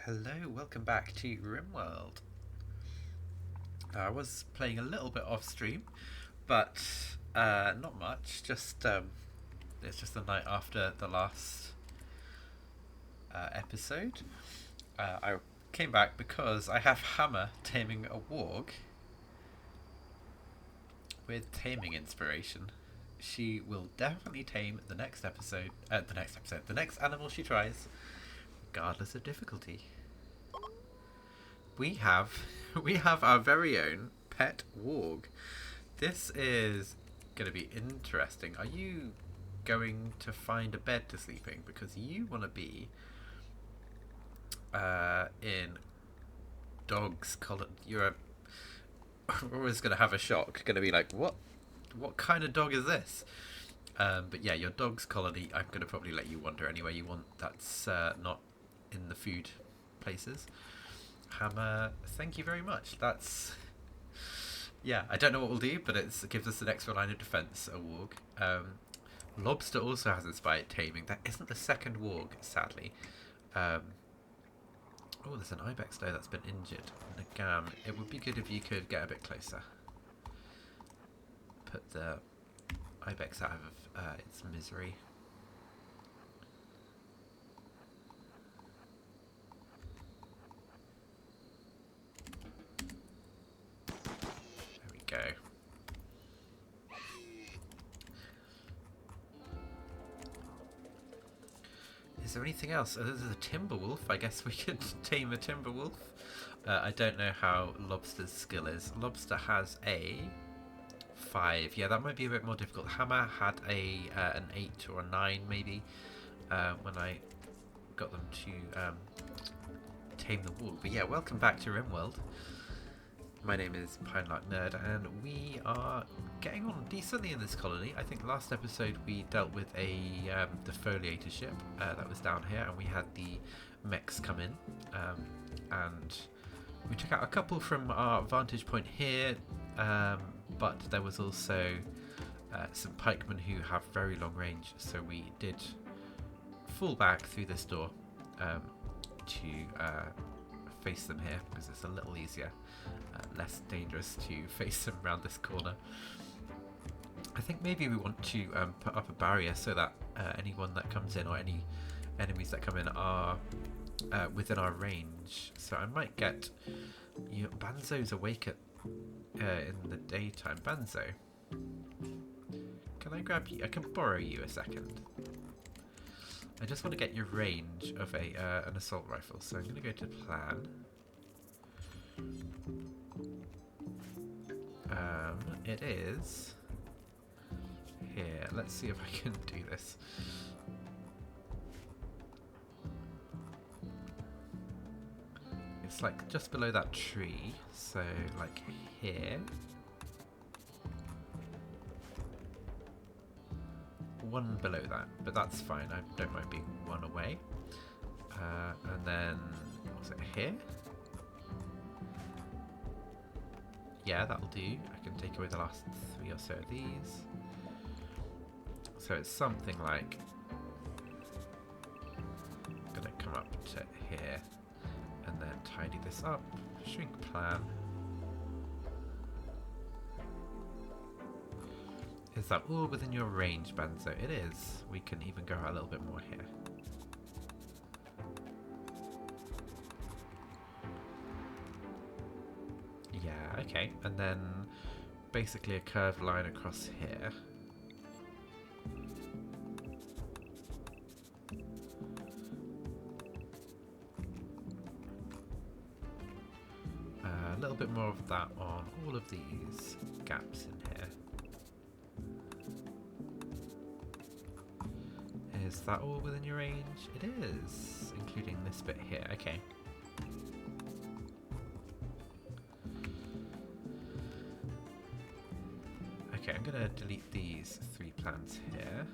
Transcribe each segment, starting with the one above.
Hello, welcome back to Rimworld. I was playing a little bit off stream, but not much. It's just the night after the last episode. I came back because I have Hammer taming a warg with taming inspiration. She will definitely tame the next episode. The next animal she tries, regardless of difficulty. We have we have our very own pet warg. This is going to be interesting. Are you going to find a bed to sleep in? Because you want to be in dog's collar. You're always going to have a shock. Going to be like, what? What kind of dog is this? But yeah, your dog's colony. I'm going to probably let you wander anywhere you want. That's not in the food places. Hammer, thank you very much. That's yeah. I don't know what we'll do, but it gives us an extra line of defense. A warg. Lobster also has inspired taming. That isn't the second warg, sadly. Oh, there's an ibex there that's been injured. Nagam, it would be good if you could get a bit closer. Put the ibex out of its misery. There we go. Is there anything else? Oh, there's a timber wolf. I guess we could tame a timber wolf. I don't know how Lobster's skill is. Lobster has a 5. Yeah, that might be a bit more difficult. Hammer had an 8 or a 9 maybe when I got them to tame the wolf. But yeah, welcome back to Rimworld. My name is Pinelark Nerd, and we are getting on decently in this colony. I think last episode we dealt with a defoliator ship that was down here, and we had the mechs come in, and we took out a couple from our vantage point here, but there was also some pikemen who have very long range, so we did fall back through this door to face them here because it's a little easier. Less dangerous to face them around this corner. I think maybe we want to put up a barrier so that anyone that comes in or any enemies that come in are within our range. So I might get Banzo's awake at in the daytime. Banzo, can I grab you? I can borrow you a second. I just want to get your range of an assault rifle. So I'm going to go to plan. It is here. Let's see if I can do this. It's like just below that tree, so like here. One below that, but that's fine. I don't mind being one away. And then, was it here? Yeah, that'll do. I can take away the last 3 or so of these. So it's something like... I'm going to come up to here and then tidy this up. Shrink plan. Is that all within your range, Banzo? It is. We can even go out a little bit more here. Yeah, okay. And then basically a curved line across here. A little bit more of that on all of these gaps in here. Is that all within your range? It is, including this bit here. Okay. Okay, I'm going to delete these 3 plants here.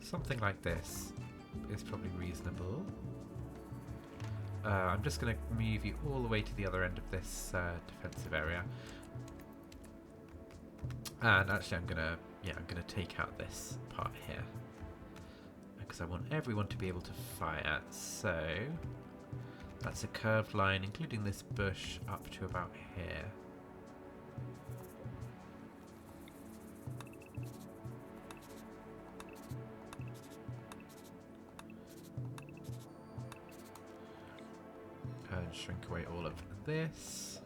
Something like this is probably reasonable. I'm just going to move you all the way to the other end of this defensive area. And actually I'm going to Yeah, I'm going to take out this part here because I want everyone to be able to fire. So that's a curved line, including this bush, up to about here. And shrink away all of this.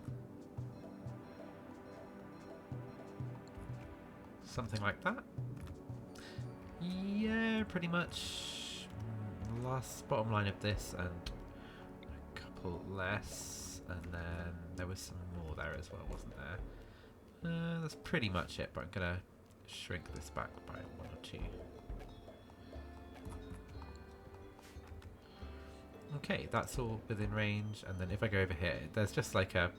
Something like that. Yeah, pretty much. Last bottom line of this and a couple less, and then there was some more there as well, wasn't there? That's pretty much it, but I'm gonna shrink this back by 1 or 2. Okay, that's all within range, and then if I go over here, there's just like a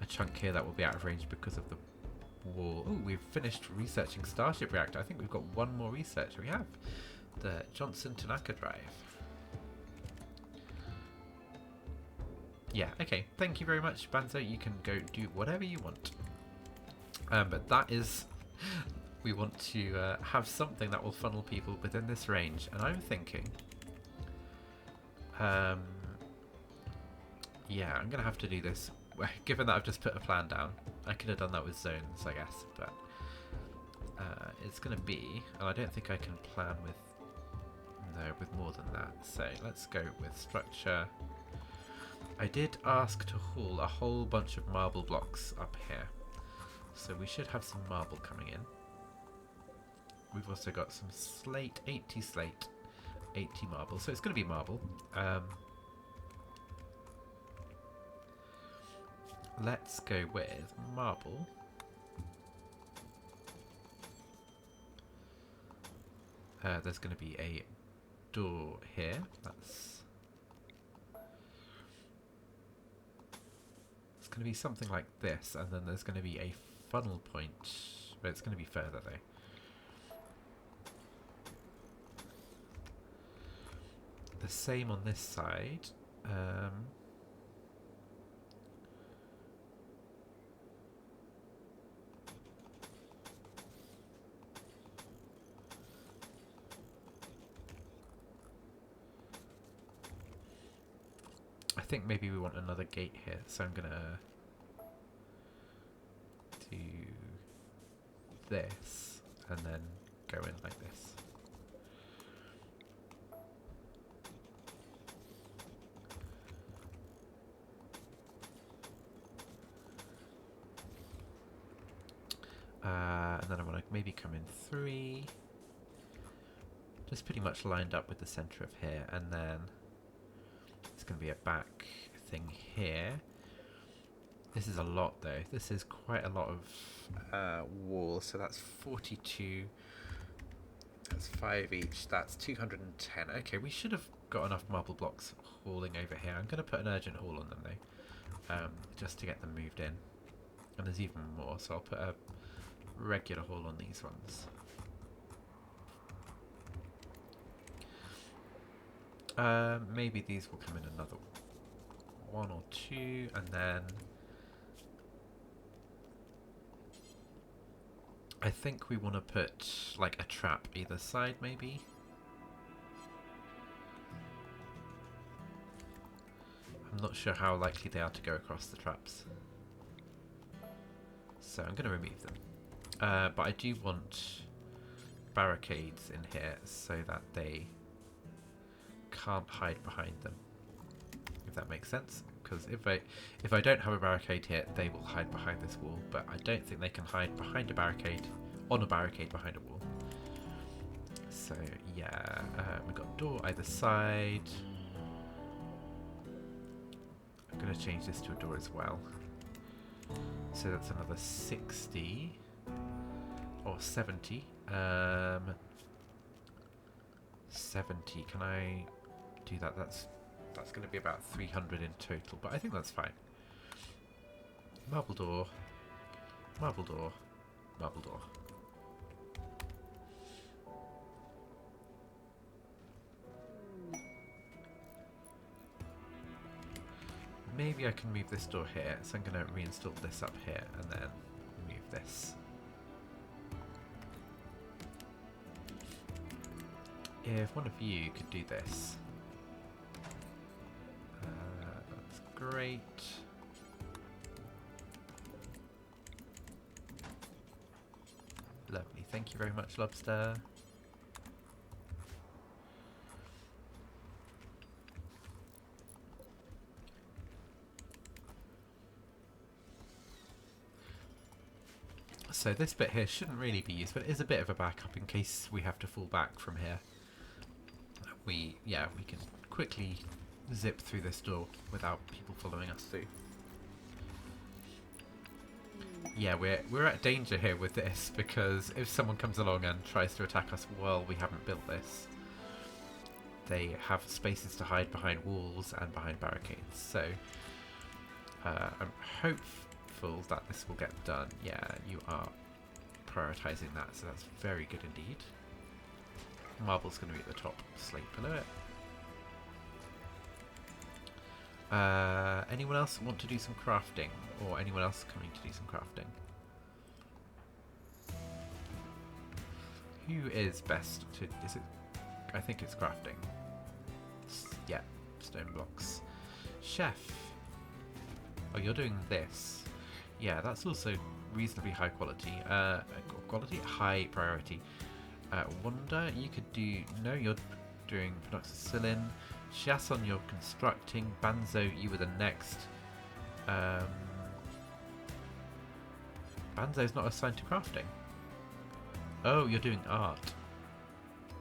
chunk here that will be out of range because of the wall. Oh, we've finished researching Starship Reactor. I think we've got one more research. We have the Johnson Tanaka drive. Yeah, okay. Thank you very much, Banzo. You can go do whatever you want. But that is... we want to have something that will funnel people within this range. And I'm thinking... yeah, I'm going to have to do this. Given that I've just put a plan down. I could have done that with zones, I guess. But it's going to be... and I don't think I can plan with... no, with more than that. So let's go with structure. I did ask to haul a whole bunch of marble blocks up here. So we should have some marble coming in. We've also got some slate, 80 slate, 80 marble. So it's going to be marble. Let's go with marble. There's going to be a door here. It's going to be something like this, and then there's going to be a funnel point, but it's going to be further though. The same on this side. I think maybe we want another gate here, so I'm gonna do this and then go in like this. And then I want to maybe come in 3, just pretty much lined up with the center of here, and then it's going to be a back thing here. This is a lot though. This is quite a lot of wall. So that's 42. That's 5 each. That's 210. Okay, we should have got enough marble blocks hauling over here. I'm going to put an urgent haul on them though, just to get them moved in. And there's even more, so I'll put a regular haul on these ones. Maybe these will come in another 1 or 2, and then I think we want to put like a trap either side maybe. I'm not sure how likely they are to go across the traps, so I'm going to remove them. But I do want barricades in here so that they can't hide behind them, if that makes sense. Because if I don't have a barricade here, they will hide behind this wall. But I don't think they can hide behind a barricade, on a barricade behind a wall. So yeah, we've got a door either side. I'm going to change this to a door as well. So that's another 60 or 70. 70. Can I do that? That's going to be about 300 in total, but I think that's fine. Marble door, marble door, marble door. Maybe I can move this door here, so I'm going to reinstall this up here and then move this. if one of you could do this. That's great. Lovely, thank you very much, Lobster. So this bit here shouldn't really be used, but it is a bit of a backup in case we have to fall back from here. We can quickly zip through this door without people following us through. Yeah, we're at danger here with this, because if someone comes along and tries to attack us while we haven't built this, they have spaces to hide behind walls and behind barricades. So I'm hopeful that this will get done. Yeah, you are prioritising that, so that's very good indeed. Marble's going to be at the top, slate below it. Anyone else want to do some crafting? Or anyone else coming to do some crafting? Who is best to... is it... I think it's crafting. Yeah, stone blocks. Chef. Oh, you're doing this. Yeah, that's also reasonably high quality. High priority. Wonder, you could do... No, you're doing Penoxycillin. Chiasson, you're constructing. Banzo, you were the next. Banzo's not assigned to crafting. Oh, you're doing art.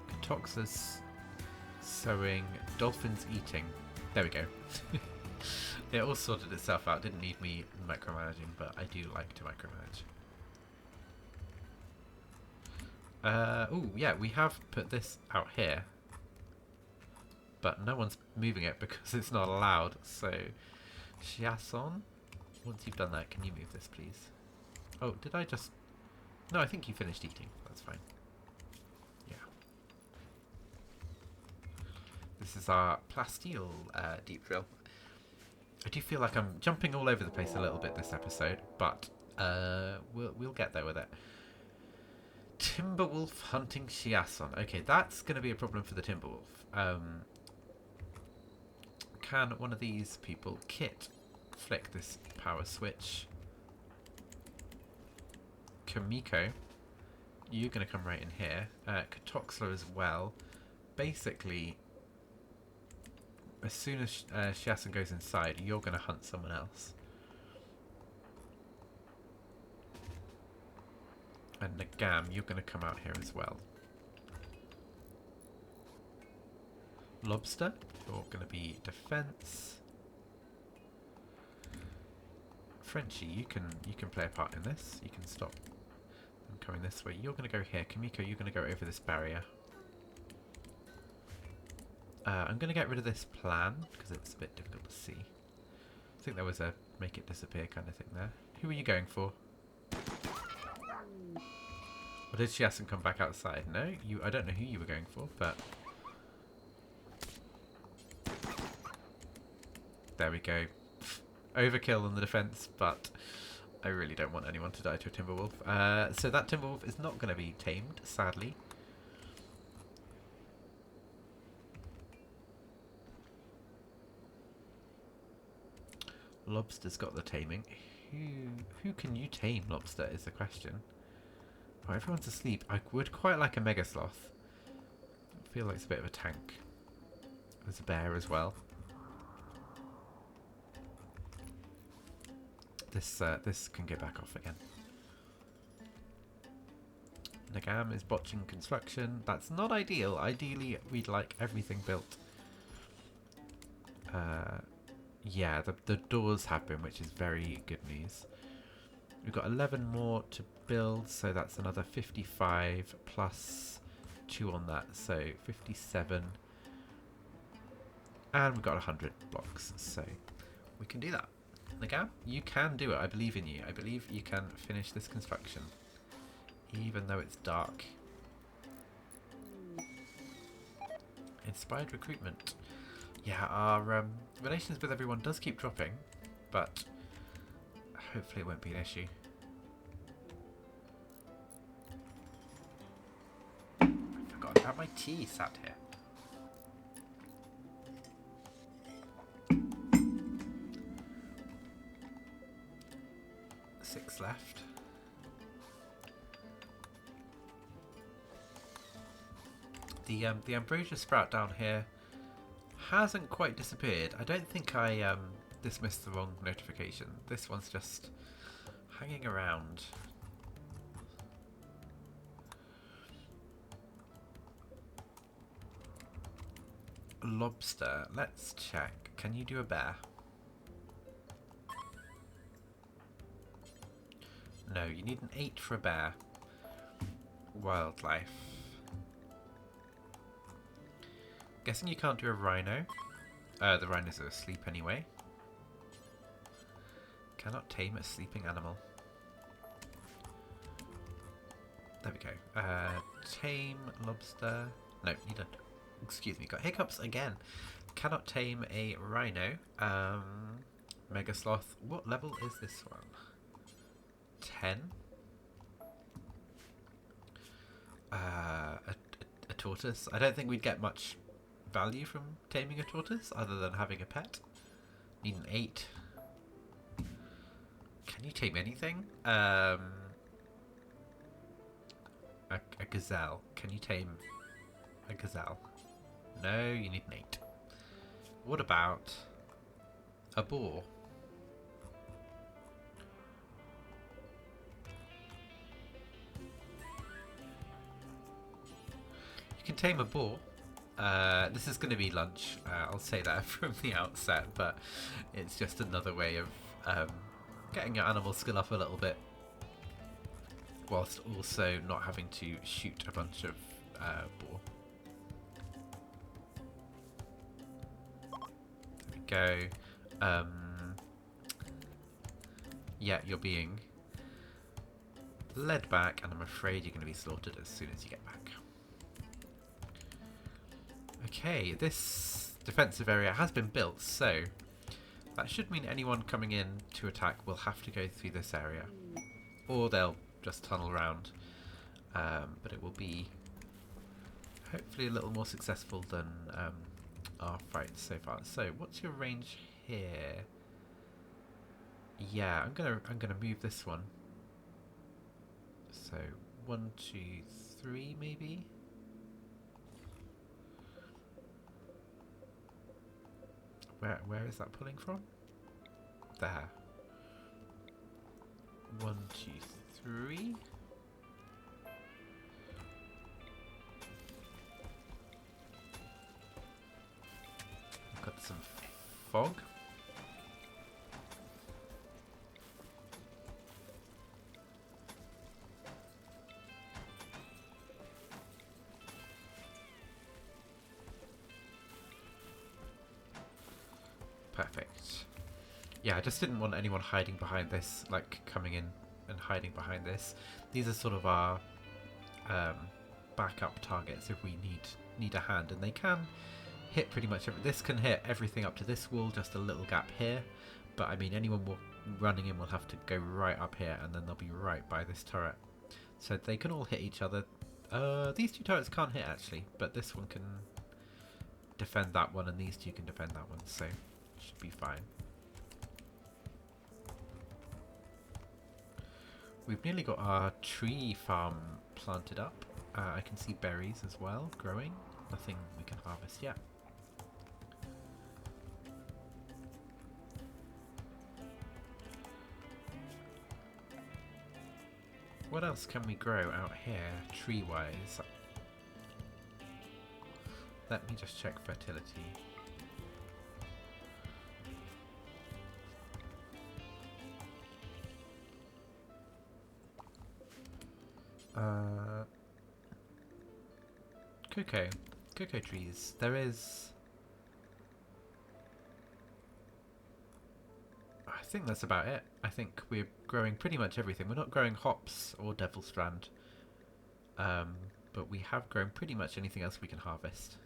Katoxa's sewing. Dolphins eating. There we go. It all sorted itself out. Didn't need me micromanaging, but I do like to micromanage. Oh, yeah, we have put this out here. But no one's moving it because it's not allowed. So, Chiasson, once you've done that, can you move this, please? Oh, did I just... No, I think you finished eating. That's fine. Yeah. This is our plasteel deep drill. I do feel like I'm jumping all over the place a little bit this episode, but we'll get there with it. Timberwolf hunting Chiasson. Okay, that's going to be a problem for the Timberwolf. Can one of these people, Kit, flick this power switch? Kamiko, you're going to come right in here. Katoxla as well. Basically, as soon as Chiasson goes inside, you're going to hunt someone else. And Nagam, you're going to come out here as well. Lobster, you're going to be defense. Frenchie, you can play a part in this. You can stop them coming this way. You're going to go here. Kamiko, you're going to go over this barrier. I'm going to get rid of this plan because it's a bit difficult to see. I think there was a make it disappear kind of thing there. Who are you going for? Or did Chiasson come back outside? No, I don't know who you were going for, but there we go. Overkill on the defense, but I really don't want anyone to die to a Timberwolf. So that Timberwolf is not going to be tamed, sadly. Lobster's got the taming. Who can you tame, Lobster, is the question. Oh, everyone's asleep. I would quite like a Mega Sloth. I feel like it's a bit of a tank. There's a bear as well. This can go back off again. Nagam is botching construction. That's not ideal. Ideally, we'd like everything built. Yeah, the doors have been, which is very good news. We've got 11 more to build, so that's another 55 plus 2 on that, so 57. And we've got 100 blocks, so we can do that. Nagam, you can do it. I believe in you. I believe you can finish this construction, even though it's dark. Inspired recruitment. Yeah, our relations with everyone does keep dropping, but hopefully it won't be an issue. God, have my tea sat here. Six left. The ambrosia sprout down here hasn't quite disappeared. I don't think I dismissed the wrong notification. This one's just hanging around. Lobster, let's check. Can you do a bear? No, you need an 8 for a bear. Wildlife. Guessing you can't do a rhino. The rhinos are asleep anyway. Cannot tame a sleeping animal. There we go. Tame lobster. No, you don't. Excuse me, got hiccups again. Cannot tame a rhino. Mega sloth. What level is this one? 10. A tortoise. I don't think we'd get much value from taming a tortoise other than having a pet. Need an 8. Can you tame anything? A gazelle. Can you tame a gazelle? No, you need an 8. What about a boar? You can tame a boar. This is going to be lunch. I'll say that from the outset, but it's just another way of getting your animal skill up a little bit, whilst also not having to shoot a bunch of boar. There we go. Yeah, you're being led back, and I'm afraid you're going to be slaughtered as soon as you get back. Okay, this defensive area has been built, so that should mean anyone coming in to attack will have to go through this area, or they'll just tunnel around, but it will be hopefully a little more successful than our fights so far. So what's your range here? Yeah, I'm gonna move this one. So 1, 2, 3 maybe. Where is that pulling from? There. 1, 2, 3. Got some fog. Perfect. Yeah, I just didn't want anyone hiding behind this, like coming in and hiding behind this. These are sort of our backup targets if we need a hand, and they can hit pretty much this can hit everything up to this wall, just a little gap here, but I mean anyone running in will have to go right up here, and then they'll be right by this turret, so they can all hit each other. These two turrets can't hit actually, but this one can defend that one, and these two can defend that one, so should be fine. We've nearly got our tree farm planted up. I can see berries as well growing. Nothing we can harvest yet. What else can we grow out here, tree-wise? Let me just check fertility. Cocoa trees. There is... I think that's about it. I think we're growing pretty much everything. We're not growing hops or devil strand, but we have grown pretty much anything else we can harvest.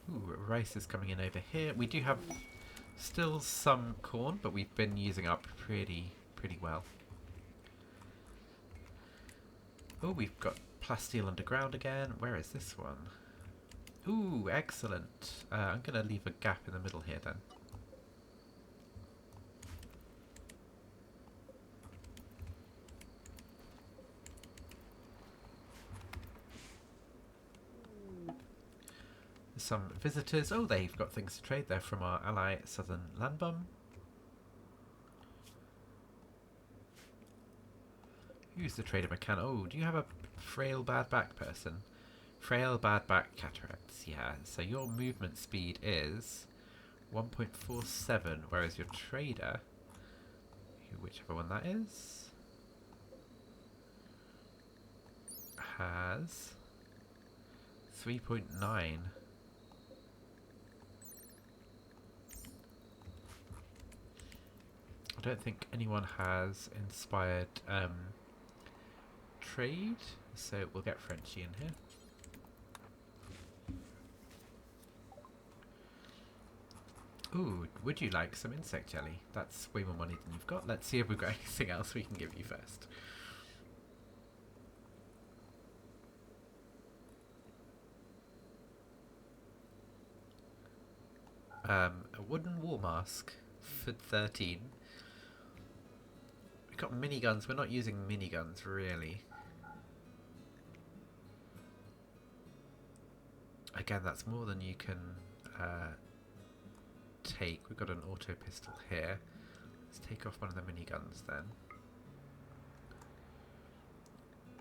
Ooh, rice is coming in over here. We do have Still some corn, but we've been using up pretty well. Oh, we've got plasteel underground again. Where is this one? Ooh, excellent. I'm going to leave a gap in the middle here then. Some visitors. Oh, they've got things to trade there from our ally Southern Landbum. Who's the trader mechanic? Oh, do you have a frail bad back person? Frail bad back cataracts, yeah. So your movement speed is 1.47, whereas your trader, whichever one that is, has 3.9. I don't think anyone has inspired trade, so we'll get Frenchy in here. Ooh, would you like some insect jelly? That's way more money than you've got. Let's see if we've got anything else we can give you first. A wooden wall mask for 13. We've got miniguns. We're not using miniguns, really. Again, that's more than you can take. We've got an auto pistol here. Let's take off one of the miniguns then.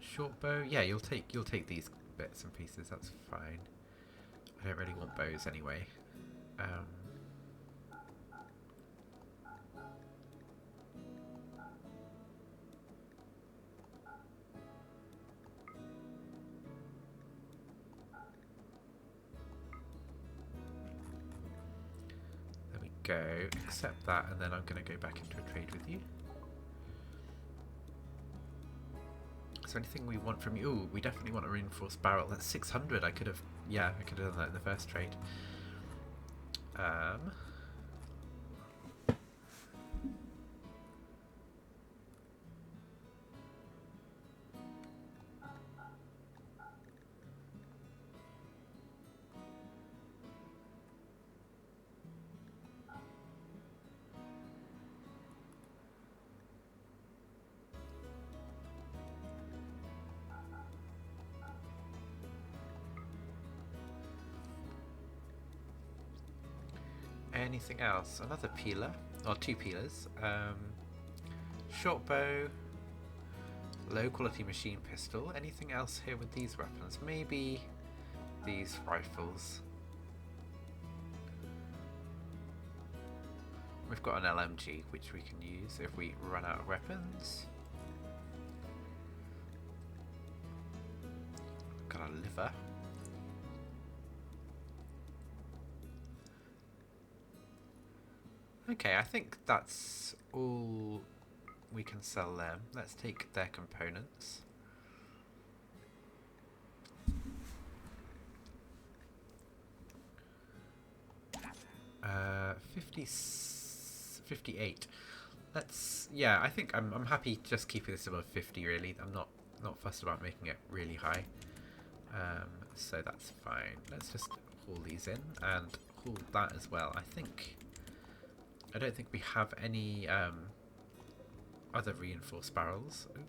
Short bow. Yeah, you'll take these bits and pieces. That's fine. I don't really want bows anyway. There we go. Accept that, and then I'm going to go back into a trade with you. Is there anything we want from you? Ooh, we definitely want a reinforced barrel. That's 600. I could have done that in the first trade. Anything else? Another peeler, or two peelers. Short bow, low quality machine pistol. Anything else here with these weapons? Maybe these rifles. We've got an LMG which we can use if we run out of weapons. Got a liver. Okay, I think that's all we can sell them. Let's take their components. Uh, 58. Yeah, I think I'm happy just keeping this above 50 really. I'm not fussed about making it really high. So that's fine. Let's just haul these in and haul that as well. I don't think we have any other reinforced barrels. Ooh,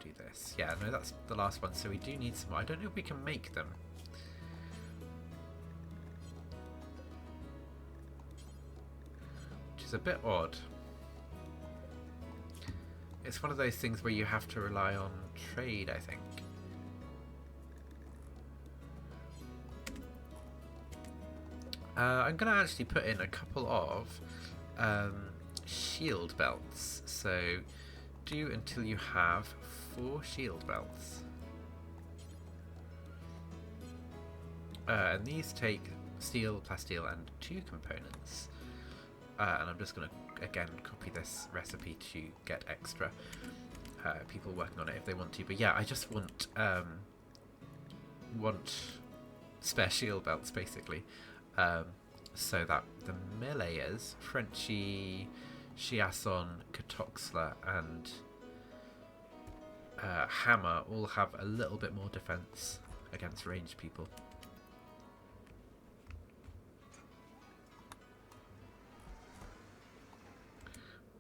do this. Yeah, no, that's the last one, so we do need some more. I don't know if we can make them. Which is a bit odd. It's one of those things where you have to rely on trade, I think. I'm going to actually put in a couple of shield belts. So do until you have 4 shield belts. And these take steel, plasteel and 2 components. And I'm just going to, again, copy this recipe to get extra people working on it if they want to. But yeah, I just want spare shield belts, basically. so that the Melayers, Frenchie, Chiasson, Katoxla, and Hammer all have a little bit more defense against ranged people.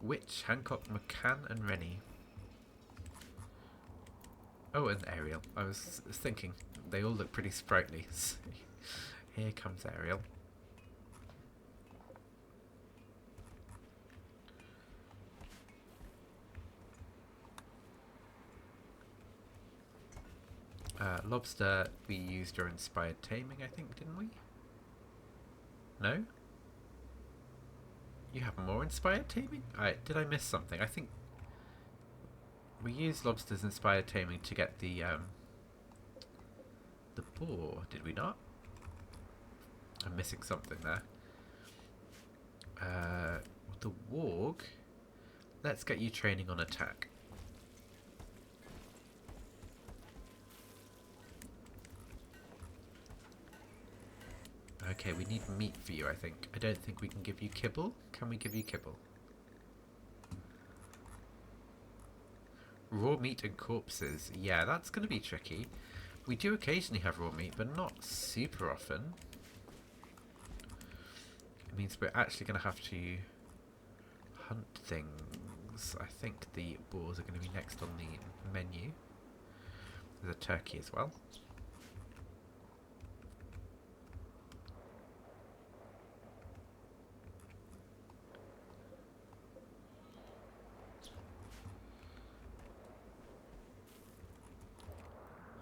Witch, Hancock, McCann, and Rennie. Oh, and Ariel. I was thinking they all look pretty sprightly. Here comes Ariel. Lobster, we used your inspired taming, I think, didn't we? No? You have more inspired taming? Did I miss something? I think we used Lobster's inspired taming to get the boar, did we not? I'm missing something there. The warg. Let's get you training on attack. Okay, we need meat for you, I think. I don't think we can give you kibble. Can we give you kibble? Raw meat and corpses. Yeah, that's going to be tricky. We do occasionally have raw meat, but not super often. It means we're actually going to have to hunt things. I think the boars are going to be next on the menu. There's a turkey as well.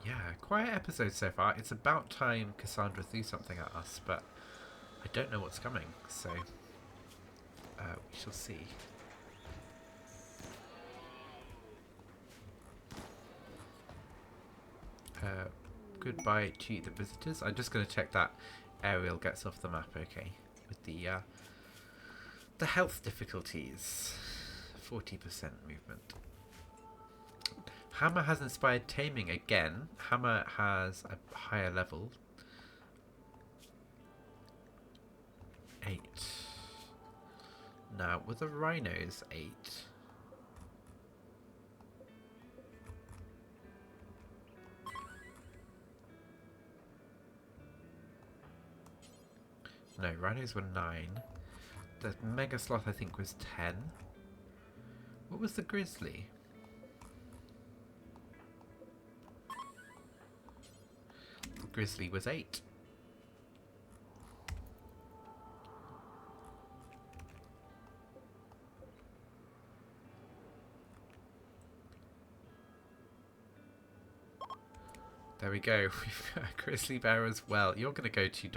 Yeah, quiet episode so far. It's about time Cassandra threw something at us, but I don't know what's coming, so we shall see. Goodbye to the visitors. I'm just going to check that Ariel gets off the map okay with the health difficulties. 40% movement. Hammer has inspired taming again. Hammer has a higher level. 8. Now, with the rhinos, 8. No, rhinos were 9. The mega sloth, I think, was 10. What was the grizzly? The grizzly was 8. There we go. We've got a grizzly bear as well. You're going to go to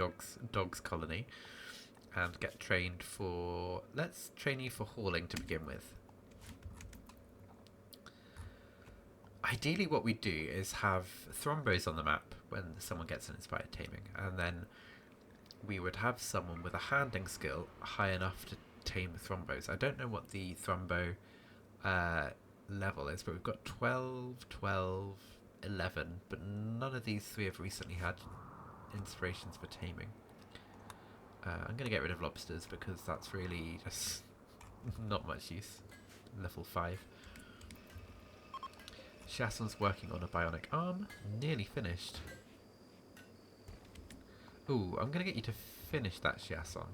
Dog's Colony and get trained for... Let's train you for hauling to begin with. Ideally what we do is have thrombos on the map when someone gets an inspired taming, and then we would have someone with a handling skill high enough to tame the thrombos. I don't know what the thrombo level is, but we've got 12, 12, 11, but none of these three have recently had inspirations for taming. I'm going to get rid of lobsters because that's really just not much use. Level 5. Chasson's working on a bionic arm. Nearly finished. Ooh, I'm going to get you to finish that Chiasson.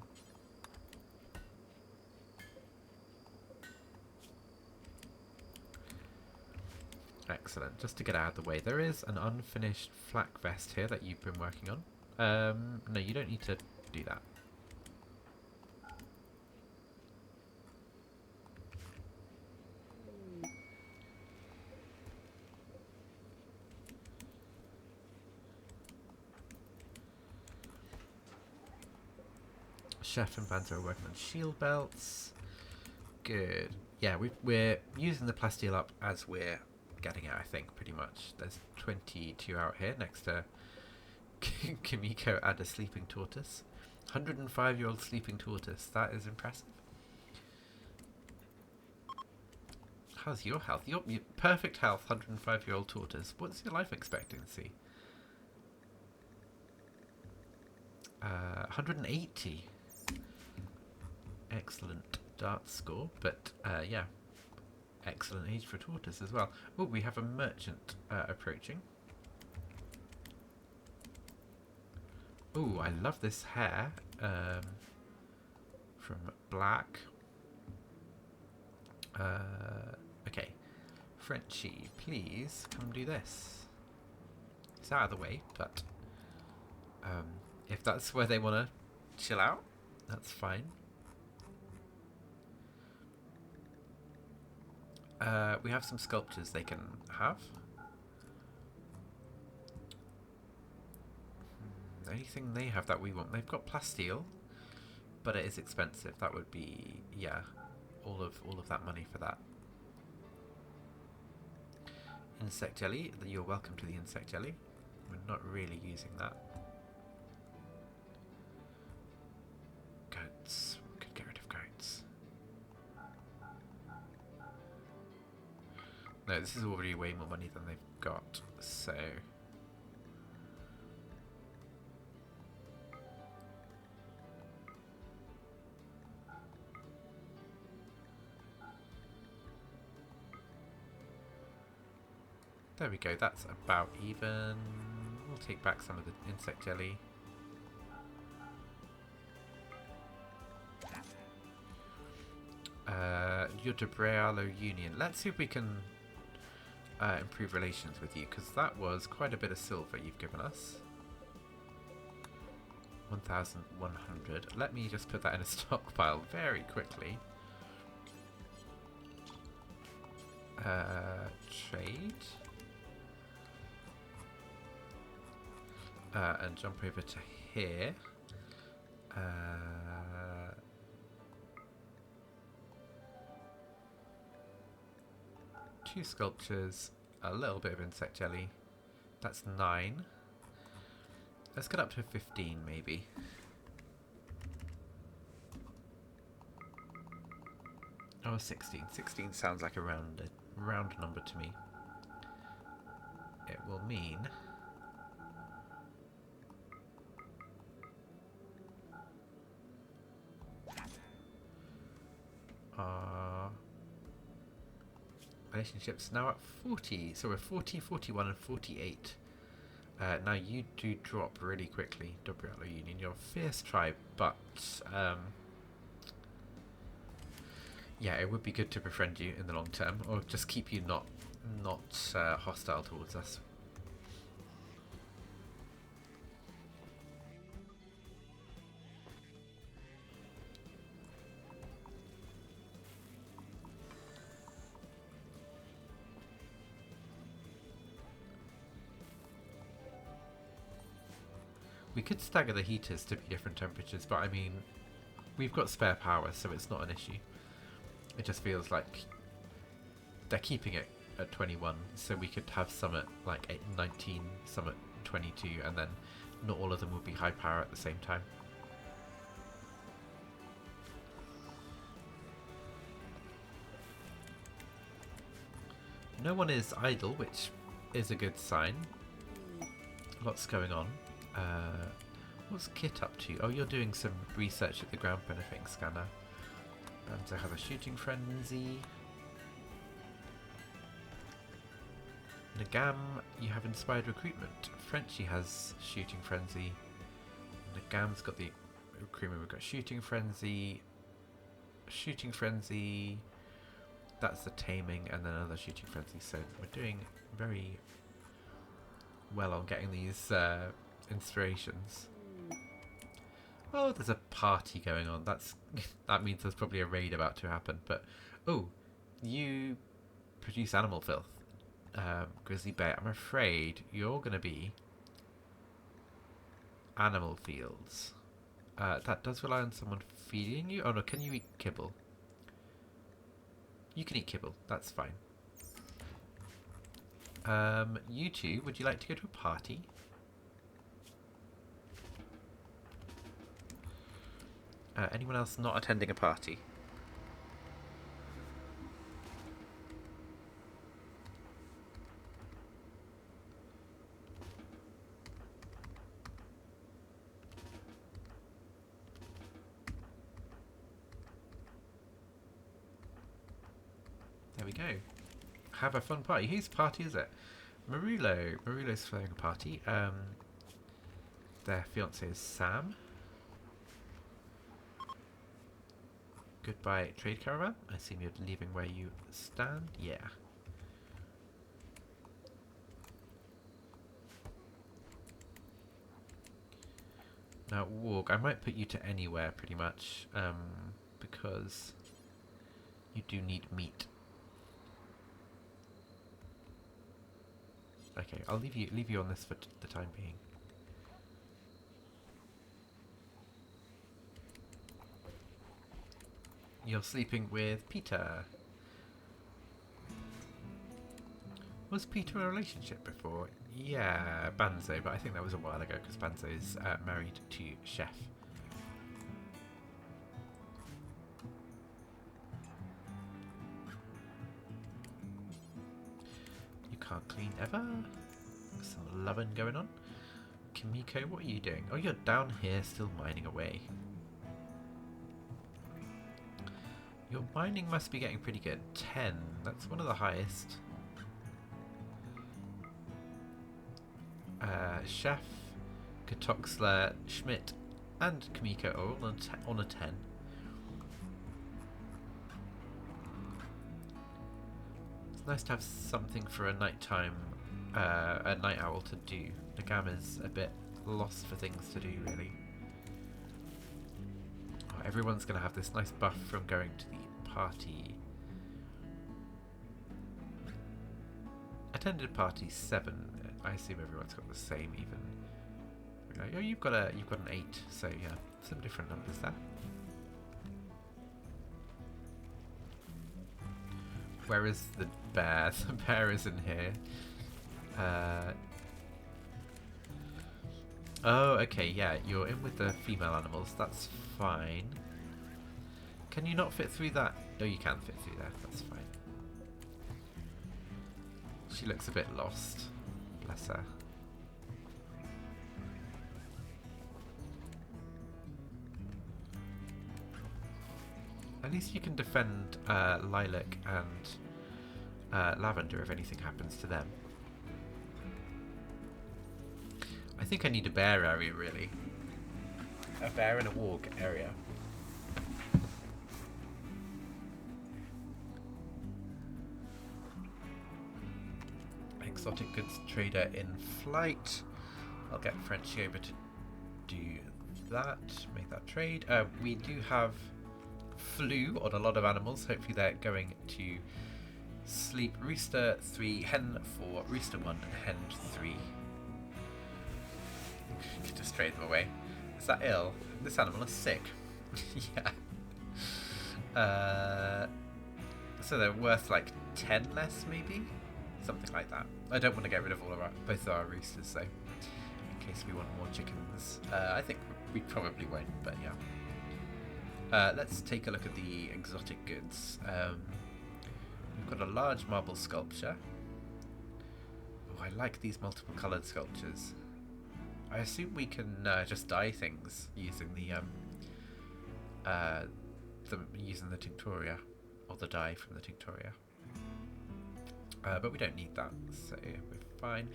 Excellent. Just to get out of the way, there is an unfinished flak vest here that you've been working on. No, you don't need to do that. Chef and Banter are working on shield belts. Good. Yeah, we're using the plasteel up as we're getting out, I think, pretty much. There's 22 out here next to Kimiko and a sleeping tortoise. 105-year-old sleeping tortoise. That is impressive. How's your health? Your perfect health, 105-year-old tortoise. What's your life expectancy? 180. excellent dart score, but yeah, excellent age for a tortoise as well. Oh, we have a merchant approaching. Oh, I love this hair from black. Okay, Frenchie, please come do this. It's out of the way, but if that's where they want to chill out, that's fine. We have some sculptures they can have. Anything they have that we want. They've got plasteel, but it is expensive. That would be, yeah, all of that money for that. Insect jelly. You're welcome to the insect jelly. We're not really using that. Goats. We could get rid of goats. No, this is already way more money than they've got, so... There we go, that's about even. We'll take back some of the insect jelly. Your Debrealo Union. Let's see if we can improve relations with you, because that was quite a bit of silver you've given us. 1,100. Let me just put that in a stockpile very quickly. Trade. And jump over to here. Two sculptures, a little bit of insect jelly. That's 9. Let's get up to 15 maybe. Oh, 16. 16 sounds like a round number to me. It will mean... relationships now at 40, so we're 40, 41 and 48. Now you do drop really quickly, Debrealo Union. You're a fierce tribe, but yeah, it would be good to befriend you in the long term, or just keep you not hostile towards us. We could stagger the heaters to be different temperatures, but I mean, we've got spare power, so it's not an issue. It just feels like they're keeping it at 21, so we could have some at like 19, some at 22, and then not all of them would be high power at the same time. No one is idle, which is a good sign. Lots going on. What's Kit up to? Oh, you're doing some research at the ground benefiting scanner. So I have a shooting frenzy. Nagam, you have inspired recruitment. Frenchie has shooting frenzy. Nagam's got the recruitment. We've got shooting frenzy. Shooting frenzy. That's the taming, and then another shooting frenzy. So we're doing very well on getting these inspirations. Oh, there's a party going on. That means there's probably a raid about to happen. But oh, you produce animal filth, grizzly bear. I'm afraid you're going to be animal fields. That does rely on someone feeding you. Oh no, can you eat kibble? You can eat kibble. That's fine. You two, would you like to go to a party? Anyone else not attending a party? There we go. Have a fun party. Whose party is it? Marulo. Marulo's throwing a party. Their fiance is Sam. Goodbye, trade caravan. I assume you're leaving where you stand. Yeah. Now, walk. I might put you to anywhere, pretty much, because you do need meat. Okay, I'll leave you on this for the time being. You're sleeping with Peter. Was Peter in a relationship before? Yeah, Banzo, but I think that was a while ago because Banzo's married to Chef. You can't clean ever? Some loving going on. Kimiko, what are you doing? Oh, you're down here still mining away. Your mining must be getting pretty good. 10, that's one of the highest. Chef, Katoxler, Schmidt, and Kimiko are all on a 10. It's nice to have something for a night owl to do. Nagama's a bit lost for things to do, really. Oh, everyone's going to have this nice buff from going to the party. Attended party 7. I assume everyone's got the same even. Oh, you've got an 8, so yeah, some different numbers there. Where is the bear? The bear is in here. Oh, okay, yeah, you're in with the female animals. That's fine. Can you not fit through that? No, you can fit through there. That's fine. She looks a bit lost. Bless her. At least you can defend Lilac and Lavender if anything happens to them. I think I need a bear area, really. A bear and a warg area. Exotic goods trader in flight. I'll get Frenchie over to do that, make that trade. We do have flu on a lot of animals. Hopefully they're going to sleep. Rooster 3, hen 4, rooster 1, hen 3. Just trade them away. Is that ill? This animal is sick. Yeah. So they're worth like 10 less, maybe? Something like that. I don't want to get rid of both of our roosters, though, in case we want more chickens. I think we probably won't, but yeah. Let's take a look at the exotic goods. We've got a large marble sculpture. Oh, I like these multiple coloured sculptures. I assume we can just dye things using using the tinctoria, or the dye from the tinctoria. But we don't need that, so we're fine.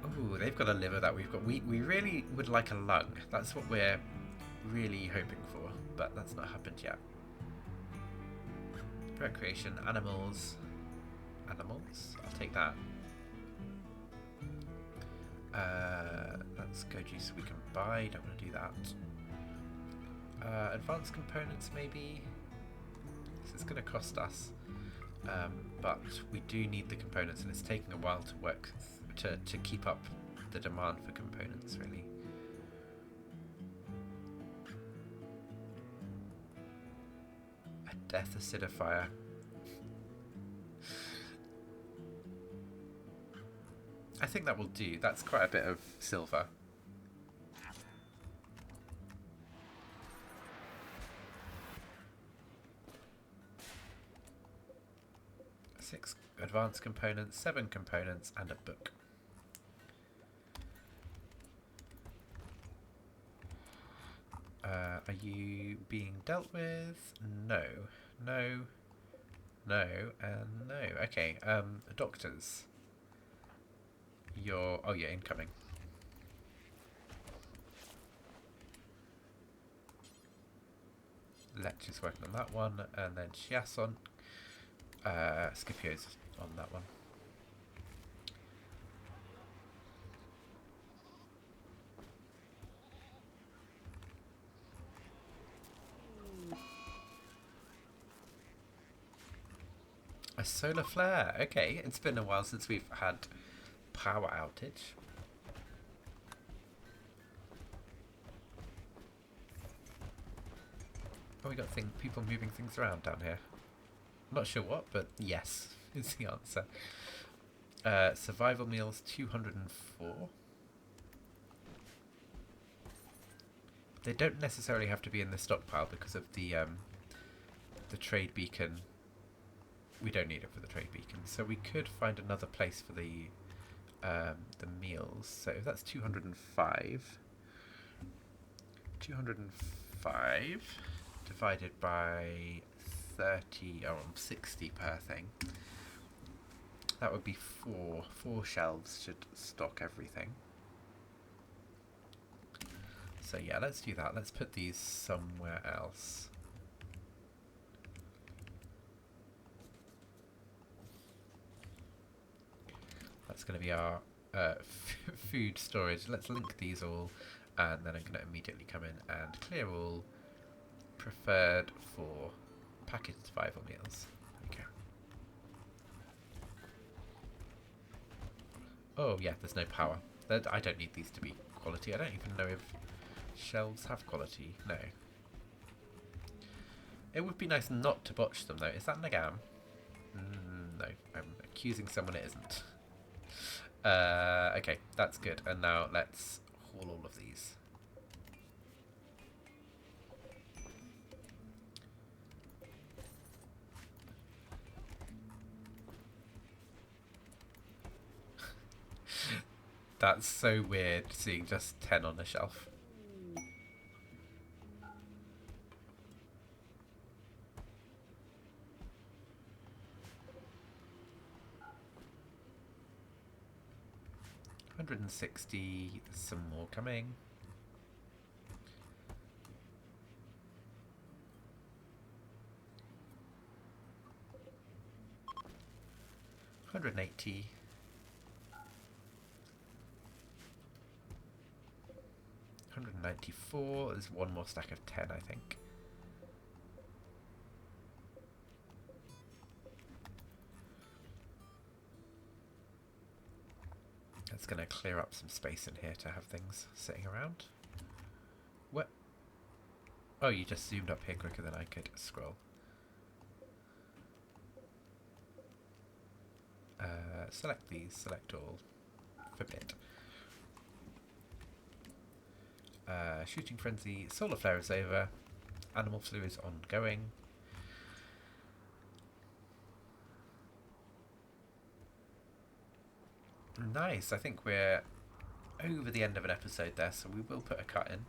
Oh, they've got a liver that we've got. We really would like a lung. That's what we're really hoping for, but that's not happened yet. Recreation, animals. Animals? I'll take that. Let's go juice we can buy. Don't want to do that. Advanced components, maybe. This is going to cost us. But we do need the components, and it's taking a while to work to keep up the demand for components, really. A death acidifier. I think that will do. That's quite a bit of silver. Six advanced components, 7 components, and a book. Are you being dealt with? No. No. No, and no. Okay, doctors. You're... Oh, yeah, incoming. Lech is working on that one, and then Chiasson. Scipio's on that one. A solar flare. Okay, it's been a while since we've had power outage. Oh, we got people moving things around down here. Not sure what, but yes is the answer. Survival meals 204. They don't necessarily have to be in the stockpile because of the trade beacon. We don't need it for the trade beacon, so we could find another place for the meals. So if that's 205, 205 divided by 30, or 60 per thing. That would be four. 4 shelves should stock everything. So yeah, let's do that. Let's put these somewhere else. That's going to be our food storage. Let's link these all, and then I'm going to immediately come in and clear all. Preferred for packaged survival meals. Okay. Oh yeah, there's no power. I don't need these to be quality. I don't even know if shelves have quality. No. It would be nice not to botch them though. Is that Nagam? No, I'm accusing someone it isn't. Okay, that's good. And now let's haul all of these. That's so weird, seeing just 10 on the shelf. $160, some more coming. $180. $194. There's one more stack of 10, I think. That's going to clear up some space in here to have things sitting around. What? Oh, you just zoomed up here quicker than I could scroll. Select these, select all, forbid. Shooting frenzy, solar flare is over, animal flu is ongoing. Nice, I think we're over the end of an episode there, so we will put a cut in.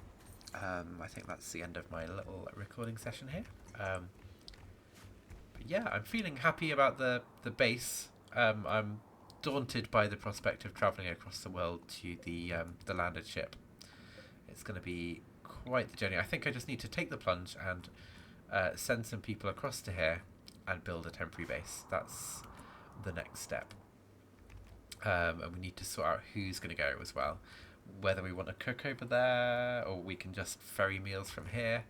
I think that's the end of my little recording session here. But yeah, I'm feeling happy about the base. I'm daunted by the prospect of travelling across the world to the landed ship. It's going to be quite the journey. I think I just need to take the plunge and send some people across to here and build a temporary base. That's the next step. And we need to sort out who's going to go as well. Whether we want to cook over there or we can just ferry meals from here.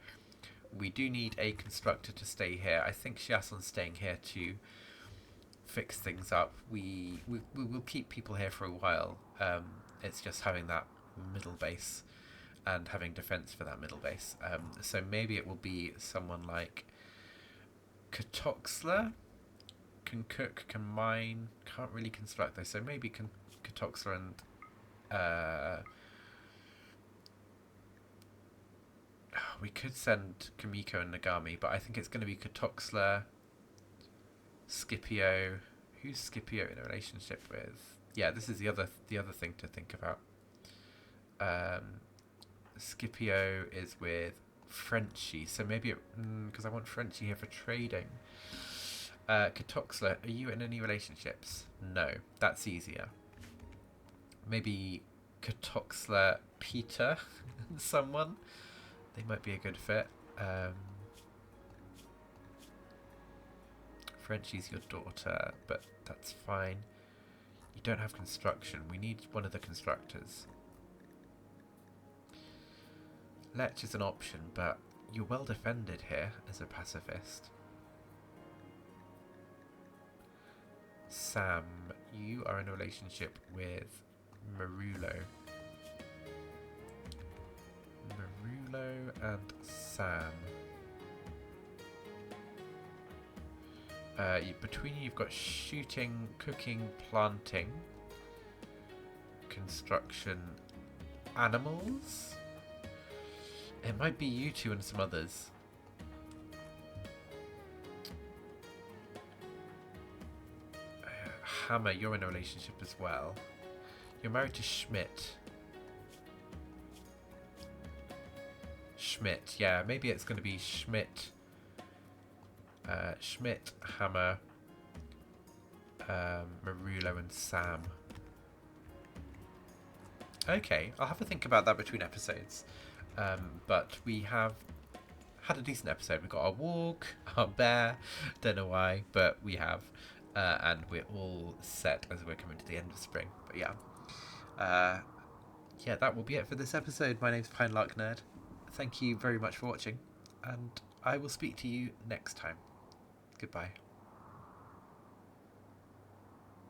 We do need a constructor to stay here. I think Chiasson's staying here to fix things up. We will keep people here for a while. It's just having that middle base and having defense for that middle base. So maybe it will be someone like Katoxler. Can cook, can mine, can't really construct though. So maybe Katoxler and we could send Kamiko and Nagami, but I think it's going to be Katoxler, Scipio. Who's Scipio in a relationship with? Yeah, this is the other thing to think about. Scipio is with Frenchie, so maybe because I want Frenchie here for trading. Katoxla, are you in any relationships? No, that's easier. Maybe Katoxla Peter and someone. They might be a good fit. Frenchie's your daughter, but that's fine. You don't have construction. We need one of the constructors. Lech is an option, but you're well defended here as a pacifist. Sam, you are in a relationship with Marulo. Marulo and Sam. Between you, you've got shooting, cooking, planting, construction, animals. It might be you two and some others. Hammer, you're in a relationship as well. You're married to Schmidt. Schmidt, yeah, maybe it's going to be Schmidt. Schmidt, Hammer, Marulo and Sam. Okay, I'll have a think about that between episodes. But we have had a decent episode. We've got our walk, our bear, don't know why, but we have. And we're all set as we're coming to the end of spring. But yeah. Yeah, that will be it for this episode. My name's Pine Lark Nerd. Thank you very much for watching, and I will speak to you next time. Goodbye.